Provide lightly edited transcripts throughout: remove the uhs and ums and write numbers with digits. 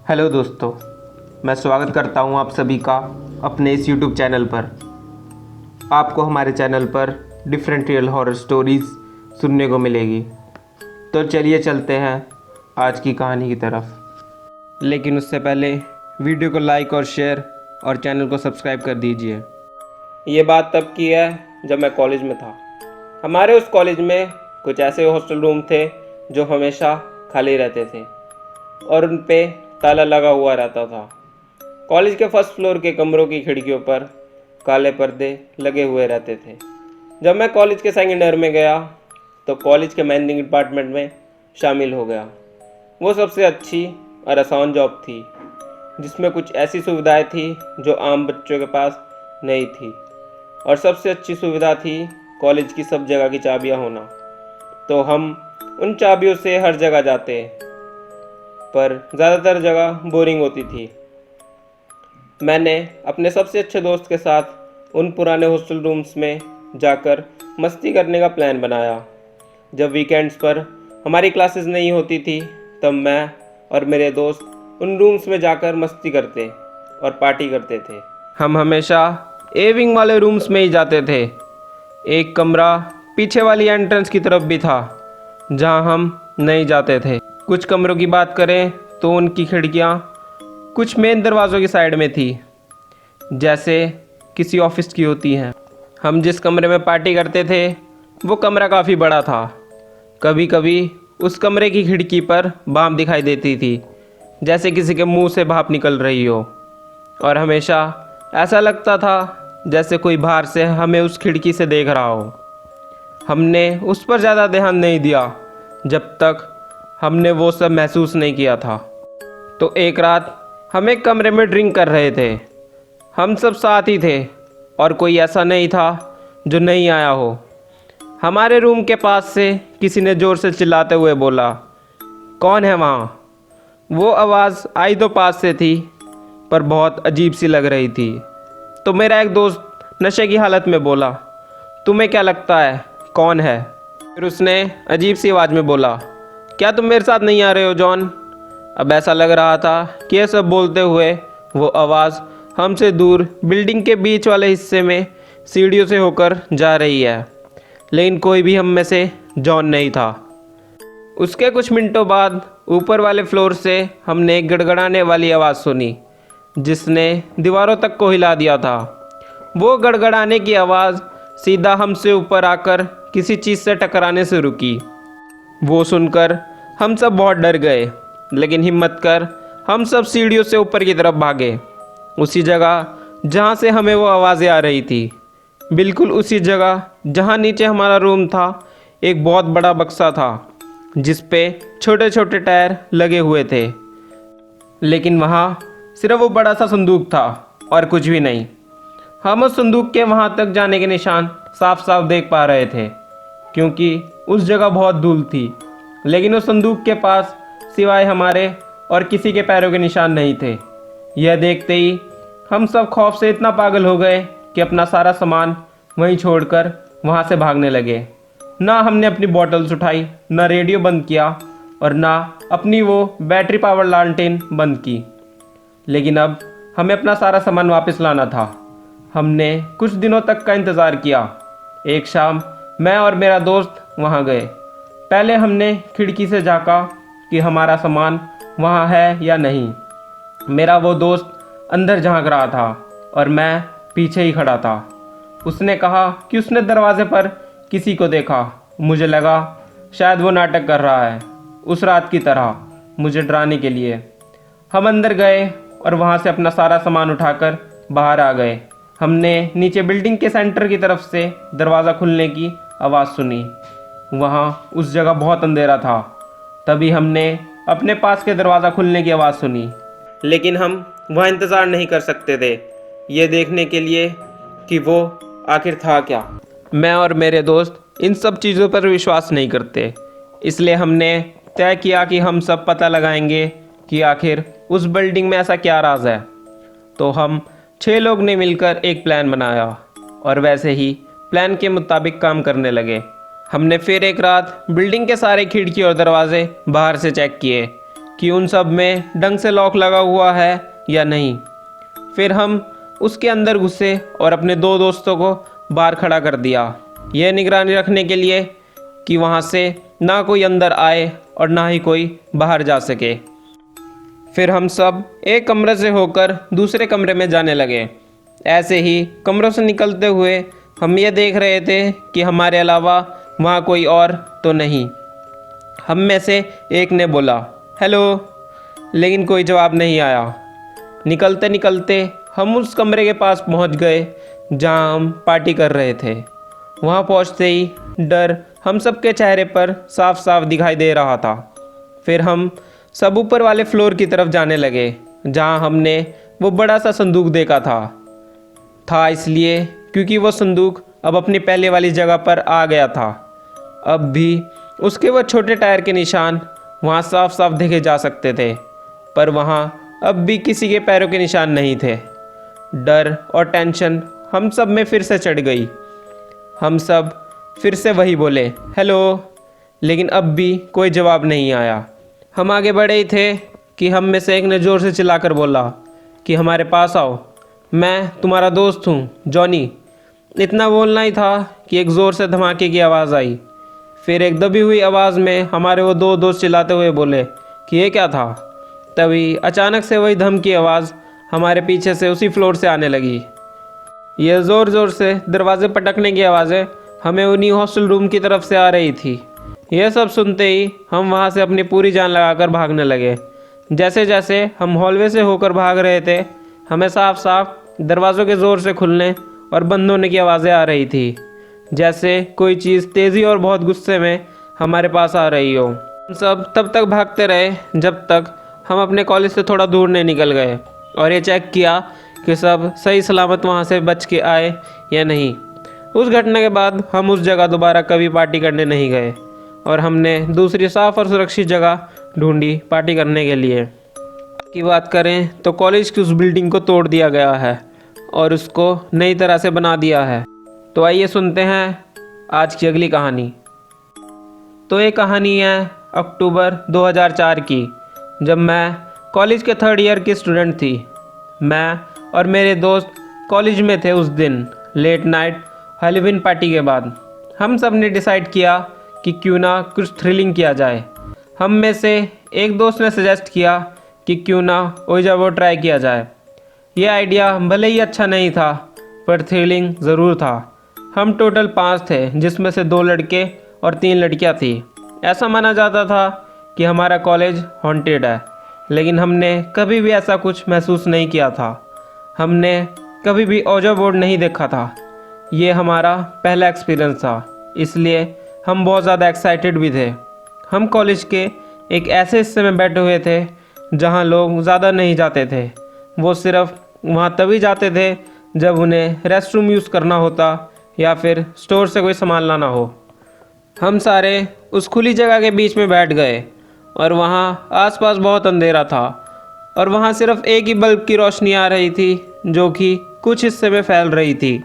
Hello दोस्तों, मैं स्वागत करता हूं आप सभी का अपने इस यूट्यूब चैनल पर। आपको हमारे चैनल पर डिफरेंट रियल हॉरर स्टोरीज़ सुनने को मिलेगी। तो चलिए चलते हैं आज की कहानी की तरफ। लेकिन उससे पहले वीडियो को लाइक और शेयर और चैनल को सब्सक्राइब कर दीजिए। ये बात तब की है जब मैं कॉलेज में था। हमारे उस कॉलेज में कुछ ऐसे हॉस्टल रूम थे जो हमेशा खाली रहते थे और उन पे ताला लगा हुआ रहता था। कॉलेज के फर्स्ट फ्लोर के कमरों की खिड़कियों पर काले पर्दे लगे हुए रहते थे। जब मैं कॉलेज के सेकंड ईयर में गया तो कॉलेज के मैनेजिंग डिपार्टमेंट में शामिल हो गया। वो सबसे अच्छी और आसान जॉब थी जिसमें कुछ ऐसी सुविधाएं थी जो आम बच्चों के पास नहीं थी। और सबसे अच्छी सुविधा थी कॉलेज की सब जगह की चाबियां होना। तो हम उन चाबियों से हर जगह जाते, पर ज़्यादातर जगह बोरिंग होती थी। मैंने अपने सबसे अच्छे दोस्त के साथ उन पुराने हॉस्टल रूम्स में जाकर मस्ती करने का प्लान बनाया। जब वीकेंड्स पर हमारी क्लासेस नहीं होती थी तब मैं और मेरे दोस्त उन रूम्स में जाकर मस्ती करते और पार्टी करते थे। हम हमेशा ए विंग वाले रूम्स में ही जाते थे। एक कमरा पीछे वाली एंट्रेंस की तरफ भी था जहां हम नहीं जाते थे। कुछ कमरों की बात करें तो उनकी खिड़कियां कुछ मेन दरवाज़ों की साइड में थी, जैसे किसी ऑफिस की होती हैं। हम जिस कमरे में पार्टी करते थे वो कमरा काफ़ी बड़ा था। कभी कभी उस कमरे की खिड़की पर भाप दिखाई देती थी, जैसे किसी के मुंह से भाप निकल रही हो। और हमेशा ऐसा लगता था जैसे कोई बाहर से हमें उस खिड़की से देख रहा हो। हमने उस पर ज़्यादा ध्यान नहीं दिया जब तक हमने वो सब महसूस नहीं किया था। तो एक रात हम एक कमरे में ड्रिंक कर रहे थे। हम सब साथ ही थे और कोई ऐसा नहीं था जो नहीं आया हो। हमारे रूम के पास से किसी ने ज़ोर से चिल्लाते हुए बोला, कौन है वहाँ? वो आवाज़ आई तो पास से थी, पर बहुत अजीब सी लग रही थी। तो मेरा एक दोस्त नशे की हालत में बोला, तुम्हें क्या लगता है कौन है? फिर उसने अजीब सी आवाज़ में बोला, क्या तुम मेरे साथ नहीं आ रहे हो जॉन? अब ऐसा लग रहा था कि ये सब बोलते हुए वो आवाज़ हमसे दूर बिल्डिंग के बीच वाले हिस्से में सीढ़ियों से होकर जा रही है, लेकिन कोई भी हम में से जॉन नहीं था। उसके कुछ मिनटों बाद ऊपर वाले फ्लोर से हमने एक गड़गड़ाने वाली आवाज़ सुनी जिसने दीवारों तक को हिला दिया था। वो गड़गड़ाने की आवाज़ सीधा हमसे ऊपर आकर किसी चीज़ से टकराने से रुकी। वो सुनकर हम सब बहुत डर गए, लेकिन हिम्मत कर हम सब सीढ़ियों से ऊपर की तरफ भागे। उसी जगह जहाँ से हमें वो आवाज़ें आ रही थी, बिल्कुल उसी जगह जहाँ नीचे हमारा रूम था, एक बहुत बड़ा बक्सा था जिस पे छोटे छोटे टायर लगे हुए थे। लेकिन वहाँ सिर्फ वो बड़ा सा संदूक था और कुछ भी नहीं। हम उस संदूक के वहाँ तक जाने के निशान साफ साफ देख पा रहे थे, क्योंकि उस जगह बहुत धूल थी। लेकिन उस संदूक के पास सिवाय हमारे और किसी के पैरों के निशान नहीं थे। यह देखते ही हम सब खौफ से इतना पागल हो गए कि अपना सारा सामान वहीं छोड़कर वहाँ से भागने लगे। ना हमने अपनी बॉटल्स उठाई, ना रेडियो बंद किया और ना अपनी वो बैटरी पावर लालटेन बंद की। लेकिन अब हमें अपना सारा सामान वापस लाना था। हमने कुछ दिनों तक का इंतज़ार किया। एक शाम मैं और मेरा दोस्त वहाँ गए। पहले हमने खिड़की से झाँका कि हमारा सामान वहाँ है या नहीं। मेरा वो दोस्त अंदर झाँक रहा था और मैं पीछे ही खड़ा था। उसने कहा कि उसने दरवाजे पर किसी को देखा। मुझे लगा शायद वो नाटक कर रहा है, उस रात की तरह, मुझे डराने के लिए। हम अंदर गए और वहाँ से अपना सारा सामान उठाकर बाहर आ गए। हमने नीचे बिल्डिंग के सेंटर की तरफ से दरवाज़ा खुलने की आवाज़ सुनी। वहाँ उस जगह बहुत अंधेरा था। तभी हमने अपने पास के दरवाज़ा खुलने की आवाज़ सुनी, लेकिन हम वहाँ इंतज़ार नहीं कर सकते थे ये देखने के लिए कि वो आखिर था क्या। मैं और मेरे दोस्त इन सब चीज़ों पर विश्वास नहीं करते, इसलिए हमने तय किया कि हम सब पता लगाएंगे कि आखिर उस बिल्डिंग में ऐसा क्या राज है। तो हम 6 लोग ने मिलकर एक प्लान बनाया और वैसे ही प्लान के मुताबिक काम करने लगे। हमने फिर एक रात बिल्डिंग के सारे खिड़की और दरवाजे बाहर से चेक किए, कि उन सब में ढंग से लॉक लगा हुआ है या नहीं। फिर हम उसके अंदर घुसे और अपने 2 दोस्तों को बाहर खड़ा कर दिया, यह निगरानी रखने के लिए कि वहाँ से ना कोई अंदर आए और ना ही कोई बाहर जा सके। फिर हम सब एक कमरे से होकर दूसरे कमरे में जाने लगे। ऐसे ही कमरों से निकलते हुए हम ये देख रहे थे कि हमारे अलावा वहाँ कोई और तो नहीं। हम में से एक ने बोला हेलो, लेकिन कोई जवाब नहीं आया। निकलते निकलते हम उस कमरे के पास पहुँच गए जहाँ हम पार्टी कर रहे थे। वहाँ पहुँचते ही डर हम सब के चेहरे पर साफ साफ दिखाई दे रहा था। फिर हम सब ऊपर वाले फ्लोर की तरफ जाने लगे जहाँ हमने वो बड़ा सा संदूक देखा था इसलिए क्योंकि वो संदूक अब अपनी पहले वाली जगह पर आ गया था। अब भी उसके वो छोटे टायर के निशान वहाँ साफ साफ देखे जा सकते थे, पर वहाँ अब भी किसी के पैरों के निशान नहीं थे। डर और टेंशन हम सब में फिर से चढ़ गई। हम सब फिर से वही बोले हेलो, लेकिन अब भी कोई जवाब नहीं आया। हम आगे बढ़े ही थे कि हम में से एक ने ज़ोर से चिल्लाकर बोला कि हमारे पास आओ, मैं तुम्हारा दोस्त हूँ जॉनी। इतना बोलना ही था कि एक ज़ोर से धमाके की आवाज़ आई। फिर एक दबी हुई आवाज़ में हमारे वो 2 दोस्त चिल्लाते हुए बोले कि ये क्या था। तभी अचानक से वही धम की आवाज़ हमारे पीछे से उसी फ्लोर से आने लगी। ये ज़ोर ज़ोर से दरवाजे पटकने की आवाज़ें हमें उन्हीं हॉस्टल रूम की तरफ से आ रही थी। यह सब सुनते ही हम वहाँ से अपनी पूरी जान लगाकर भागने लगे। जैसे जैसे हम हॉलवे से होकर भाग रहे थे, हमें साफ साफ दरवाज़ों के ज़ोर से खुलने और बंद होने की आवाज़ें आ रही थी, जैसे कोई चीज़ तेज़ी और बहुत गुस्से में हमारे पास आ रही हो। हम सब तब तक भागते रहे जब तक हम अपने कॉलेज से थोड़ा दूर नहीं निकल गए और ये चेक किया कि सब सही सलामत वहाँ से बच के आए या नहीं। उस घटना के बाद हम उस जगह दोबारा कभी पार्टी करने नहीं गए और हमने दूसरी साफ़ और सुरक्षित जगह ढूंढी पार्टी करने के लिए। की बात करें तो कॉलेज की उस बिल्डिंग को तोड़ दिया गया है और उसको नई तरह से बना दिया है। तो आइए सुनते हैं आज की अगली कहानी। तो ये कहानी है अक्टूबर 2004 की, जब मैं कॉलेज के 3rd ईयर की स्टूडेंट थी। मैं और मेरे दोस्त कॉलेज में थे। उस दिन लेट नाइट हैलोवीन पार्टी के बाद हम सब ने डिसाइड किया कि क्यों ना कुछ थ्रिलिंग किया जाए। हम में से एक दोस्त ने सजेस्ट किया कि क्यों ना ओइजा बोर्ड ट्राई किया जाए। ये आइडिया भले ही अच्छा नहीं था, पर थ्रिलिंग ज़रूर था। हम टोटल 5 थे, जिसमें से 2 लड़के और 3 लड़कियां थी। ऐसा माना जाता था कि हमारा कॉलेज हॉन्टेड है, लेकिन हमने कभी भी ऐसा कुछ महसूस नहीं किया था। हमने कभी भी ओइजा बोर्ड नहीं देखा था। ये हमारा पहला एक्सपीरियंस था, इसलिए हम बहुत ज़्यादा एक्साइटेड भी थे। हम कॉलेज के एक ऐसे हिस्से में बैठे हुए थे जहाँ लोग ज़्यादा नहीं जाते थे। वो सिर्फ वहाँ तभी जाते थे जब उन्हें रेस्टरूम यूज़ करना होता या फिर स्टोर से कोई सामान लाना हो। हम सारे उस खुली जगह के बीच में बैठ गए और वहाँ आसपास बहुत अंधेरा था और वहाँ सिर्फ एक ही बल्ब की रोशनी आ रही थी जो कि कुछ हिस्से में फैल रही थी।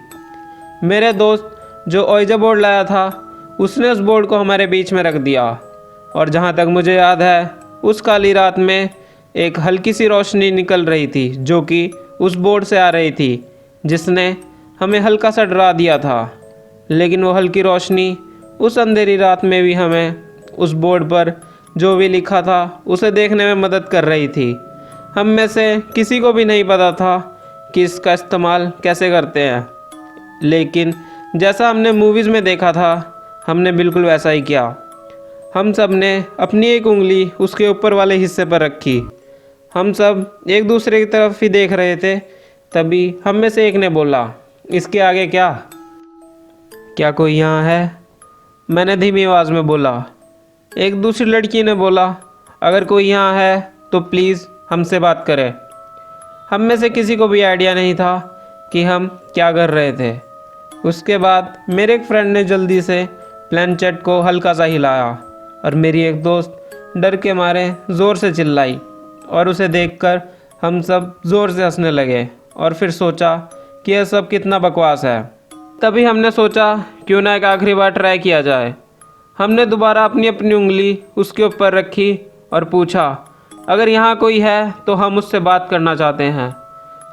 मेरे दोस्त जो ओइजा बोर्ड लाया था, उसने उस बोर्ड को हमारे बीच में रख दिया और जहाँ तक मुझे याद है उस काली रात में एक हल्की सी रोशनी निकल रही थी जो कि उस बोर्ड से आ रही थी, जिसने हमें हल्का सा डरा दिया था। लेकिन वो हल्की रोशनी उस अंधेरी रात में भी हमें उस बोर्ड पर जो भी लिखा था उसे देखने में मदद कर रही थी। हम में से किसी को भी नहीं पता था कि इसका इस्तेमाल कैसे करते हैं, लेकिन जैसा हमने मूवीज़ में देखा था हमने बिल्कुल वैसा ही किया। हम सब ने अपनी एक उंगली उसके ऊपर वाले हिस्से पर रखी। हम सब एक दूसरे की तरफ ही देख रहे थे। तभी हम में से एक ने बोला, इसके आगे क्या कोई यहाँ है? मैंने धीमी आवाज़ में बोला। एक दूसरी लड़की ने बोला, अगर कोई यहाँ है तो प्लीज़ हमसे बात करे। हम में से किसी को भी आइडिया नहीं था कि हम क्या कर रहे थे। उसके बाद मेरे एक फ्रेंड ने जल्दी से प्लेनचेट को हल्का सा हिलाया और मेरी एक दोस्त डर के मारे ज़ोर से चिल्लाई और उसे देखकर हम सब ज़ोर से हंसने लगे और फिर सोचा कि यह सब कितना बकवास है। तभी हमने सोचा क्यों ना एक आखिरी बार ट्राई किया जाए। हमने दोबारा अपनी अपनी उंगली उसके ऊपर रखी और पूछा, अगर यहाँ कोई है तो हम उससे बात करना चाहते हैं,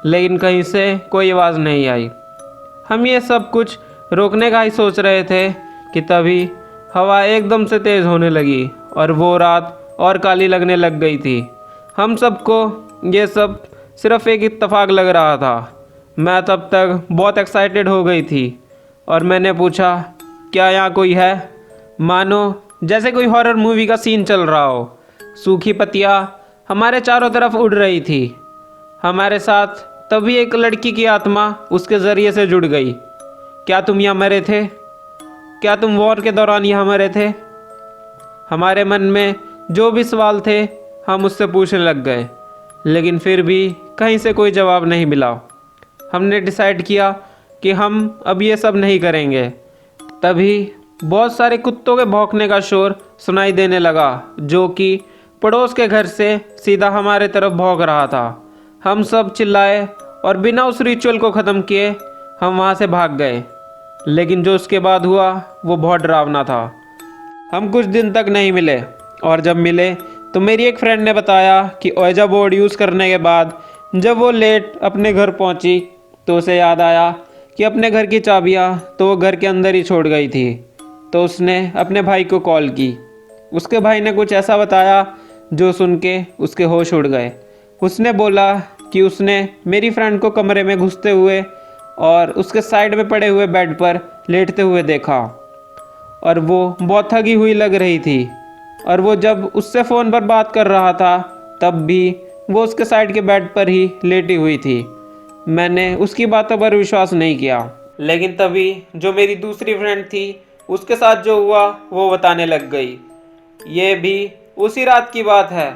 लेकिन कहीं से कोई आवाज़ नहीं आई। हम ये सब कुछ रोकने का ही सोच रहे थे कि तभी हवा एकदम से तेज़ होने लगी और वो रात और काली लगने लग गई थी। हम सबको ये सब सिर्फ एक इत्तेफाक लग रहा था। मैं तब तक बहुत एक्साइटेड हो गई थी और मैंने पूछा, क्या यहाँ कोई है? मानो जैसे कोई हॉरर मूवी का सीन चल रहा हो। सूखी पत्तियाँ हमारे चारों तरफ उड़ रही थी। हमारे साथ तभी एक लड़की की आत्मा उसके ज़रिए से जुड़ गई। क्या तुम यहाँ मरे थे? क्या तुम वॉर के दौरान यहाँ मरे थे? हमारे मन में जो भी सवाल थे हम उससे पूछने लग गए, लेकिन फिर भी कहीं से कोई जवाब नहीं मिला। हमने डिसाइड किया कि हम अब ये सब नहीं करेंगे। तभी बहुत सारे कुत्तों के भौंकने का शोर सुनाई देने लगा, जो कि पड़ोस के घर से सीधा हमारे तरफ भौंक रहा था। हम सब चिल्लाए और बिना उस रिचुअल को ख़त्म किए हम वहाँ से भाग गए। लेकिन जो उसके बाद हुआ वो बहुत डरावना था। हम कुछ दिन तक नहीं मिले और जब मिले तो मेरी एक फ्रेंड ने बताया कि ओएजा बोर्ड यूज़ करने के बाद जब वो लेट अपने घर पहुंची तो उसे याद आया कि अपने घर की चाबियां तो वो घर के अंदर ही छोड़ गई थी। तो उसने अपने भाई को कॉल की। उसके भाई ने कुछ ऐसा बताया जो सुन के उसके होश उड़ गए। उसने बोला कि उसने मेरी फ्रेंड को कमरे में घुसते हुए और उसके साइड में पड़े हुए बेड पर लेटते हुए देखा और वो बहुत थकी हुई लग रही थी। और वो जब उससे फ़ोन पर बात कर रहा था तब भी वो उसके साइड के बेड पर ही लेटी हुई थी। मैंने उसकी बातों पर विश्वास नहीं किया, लेकिन तभी जो मेरी दूसरी फ्रेंड थी उसके साथ जो हुआ वो बताने लग गई। ये भी उसी रात की बात है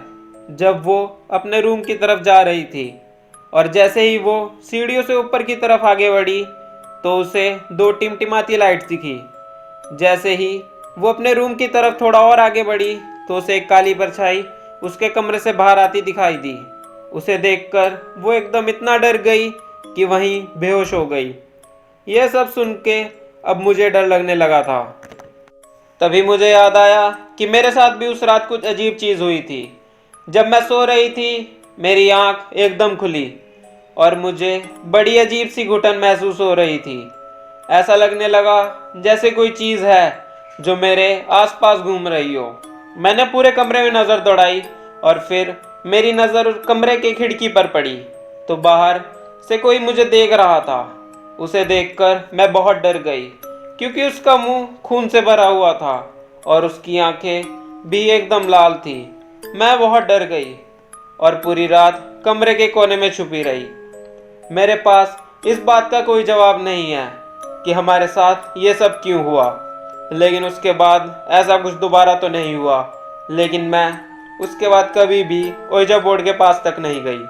जब वो अपने रूम की तरफ जा रही थी और जैसे ही वो सीढ़ियों से ऊपर की तरफ आगे बढ़ी तो उसे दो टिमटिमाती लाइट्स दिखी। जैसे ही वो अपने रूम की तरफ थोड़ा और आगे बढ़ी तो उसे एक काली परछाई उसके कमरे से बाहर आती दिखाई दी। उसे देखकर वो एकदम इतना डर गई कि वहीं बेहोश हो गई। यह सब सुन के अब मुझे डर लगने लगा था। तभी मुझे याद आया कि मेरे साथ भी उस रात कुछ अजीब चीज़ हुई थी। जब मैं सो रही थी मेरी आंख एकदम खुली और मुझे बड़ी अजीब सी घुटन महसूस हो रही थी। ऐसा लगने लगा जैसे कोई चीज़ है जो मेरे आसपास घूम रही हो। मैंने पूरे कमरे में नज़र दौड़ाई और फिर मेरी नज़र कमरे की खिड़की पर पड़ी तो बाहर से कोई मुझे देख रहा था। उसे देखकर मैं बहुत डर गई क्योंकि उसका मुंह खून से भरा हुआ था और उसकी आंखें भी एकदम लाल थी। मैं बहुत डर गई और पूरी रात कमरे के कोने में छुपी रही। मेरे पास इस बात का कोई जवाब नहीं है कि हमारे साथ ये सब क्यों हुआ, लेकिन उसके बाद ऐसा कुछ दोबारा तो नहीं हुआ। लेकिन मैं उसके बाद कभी भी ओइजा बोर्ड के पास तक नहीं गई।